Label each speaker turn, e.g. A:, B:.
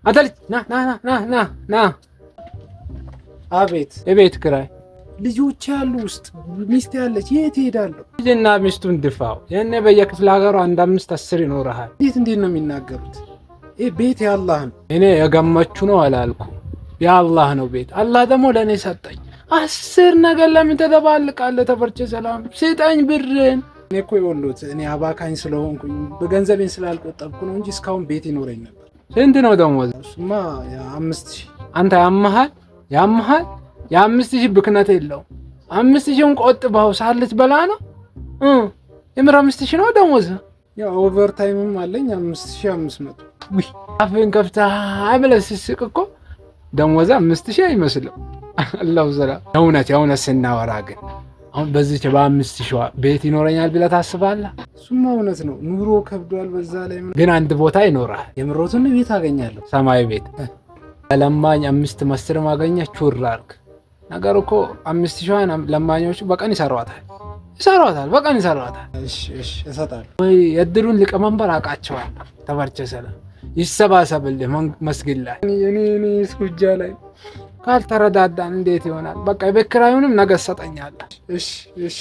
A: አተልጅ ና ና ና ና ና።
B: አቤት።
A: የቤት ኪራይ
B: ልጆች ያሉ ውስጥ ሚስት ያለች የት እሄዳለሁ?
A: ልጅና ሚስቱን ድፋው። የኔ በየክፍለ ሀገሩ 1 5 10 ይኖርሃል።
B: እንዴት ነው የሚናገሩት? ይሄ ቤት የአላህ ነው።
A: እኔ የገመቹ ነው አላልኩ፣ የአላህ ነው ቤት። አላህ ደግሞ ለእኔ ሰጠኝ። 10 ነገር ለምን ተደባልቃለህ? ተፈርቼ ሰላም ስጠኝ ብርን።
B: እኔ እኮ የወሎት እኔ አባካኝ ስለሆንኩኝ በገንዘቤን ስላልቆጠብኩ ነው እንጂ እስካሁን ቤት ይኖረኝ ነበር።
A: ስንት ነው ደሞዝ?
B: እሱማ 5000።
A: አንተ ያመሃል 5000 ብክነት የለው። 5000ን ቆጥበው ሳልት በላ ነው የምር 5000 ነው ደሞዝ።
B: ያው ኦቨር ታይምም አለኝ 5500።
A: ውይ አፍን ከፍታ ብለህ ስስቅ እኮ ደሞዝ 5000 አይመስልም። አላሁ ዘራ የእውነት ስናወራ ግን አሁን በዚህ በ5000 ቤት ይኖረኛል ብለህ ታስባለህ?
B: እሱማ እውነት ነው። ኑሮ ከብዷል። በዛ ላይ
A: ግን አንድ ቦታ ይኖራል።
B: የምሮትን ቤት አገኛለሁ።
A: ሰማይ ቤት ለማኝ 5 መስር ማገኘት ቹር አልክ። ነገር እኮ 5000 ለማኞቹ በቀን ይሰሯታል። በቀን ይሰሯታል።
B: እሺ እሰጣለሁ።
A: ወይ የድሩን ሊቀመንበር አውቃቸዋለሁ። ተበርቸ ሰላም ይሰባሰብልህ መስጊድ ላይ
B: እኔ ስኩጃ ላይ
A: ካልተረዳዳን እንዴት ይሆናል? በቃ የቤት ኪራዩንም ነገ ትሰጠኛለህ።
B: እሺ